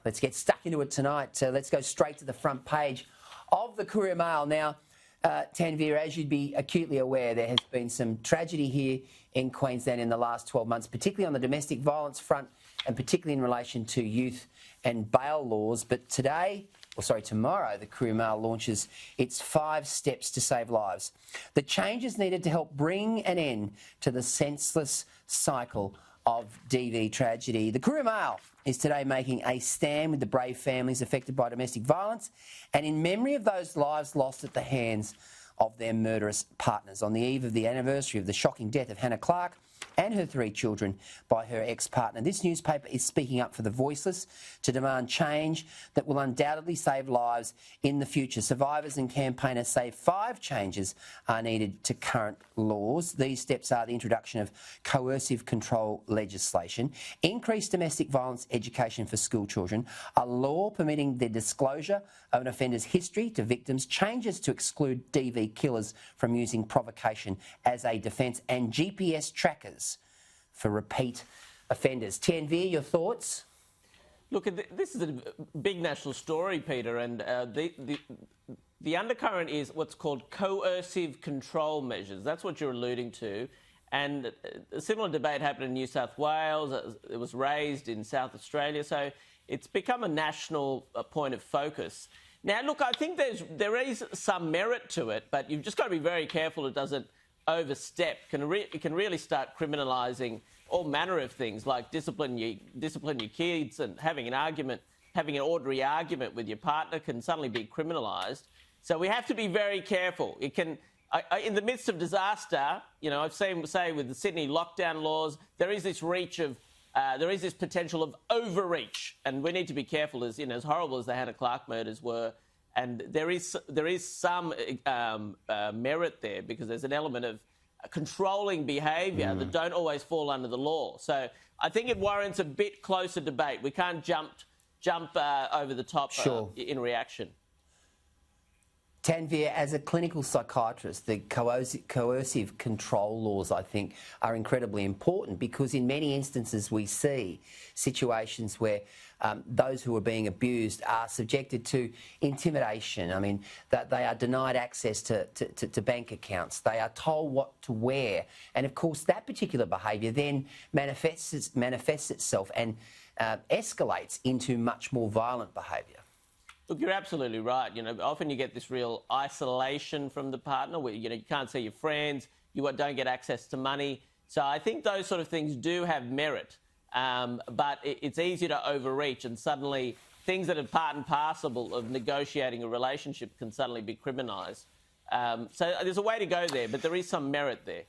Let's get stuck into it tonight. Let's go straight to the front page of the Courier Mail. Now, Tanveer, as you'd be acutely aware, there has been some tragedy here in Queensland in the last 12 months, particularly on the domestic violence front and particularly in relation to youth and bail laws. But tomorrow, the Courier Mail launches its 5 steps to save lives. The changes needed to help bring an end to the senseless cycle of DV tragedy. The Courier Mail is today making a stand with the brave families affected by domestic violence and in memory of those lives lost at the hands of their murderous partners. On the eve of the anniversary of the shocking death of Hannah Clarke and her 3 children by her ex-partner, this newspaper is speaking up for the voiceless to demand change that will undoubtedly save lives in the future. Survivors and campaigners say 5 changes are needed to current laws. These steps are the introduction of coercive control legislation, increased domestic violence education for school children, a law permitting the disclosure of an offender's history to victims, changes to exclude DV killers from using provocation as a defence, and GPS trackers for repeat offenders. Tanveer, your thoughts? Look, this is a big national story, Peter, and the undercurrent is what's called coercive control measures. That's what you're alluding to. And a similar debate happened in New South Wales. It was raised in South Australia. So it's become a national point of focus. Now, look, I think there is some merit to it, but you've just got to be very careful it doesn't overstep. It can really start criminalising all manner of things, like discipline your kids, and having an ordinary argument with your partner can suddenly be criminalised. So we have to be very careful. It can, in the midst of disaster, you know, I've seen, say, with the Sydney lockdown laws, there is this potential of overreach, and we need to be careful. As horrible as the Hannah Clarke murders were, and there is some merit there, because there's an element of controlling behaviour that don't always fall under the law. So I think it warrants a bit closer debate. We can't jump over the top in reaction. Tanveer, as a clinical psychiatrist, the coercive control laws, I think, are incredibly important, because in many instances we see situations where those who are being abused are subjected to intimidation. I mean, that they are denied access to bank accounts. They are told what to wear. And, of course, that particular behaviour then manifests itself and escalates into much more violent behaviour. Look, you're absolutely right. You know, often you get this real isolation from the partner where, you can't see your friends, you don't get access to money. So I think those sort of things do have merit, but it's easy to overreach, and suddenly things that are part and parcel of negotiating a relationship can suddenly be criminised. So there's a way to go there, but there is some merit there.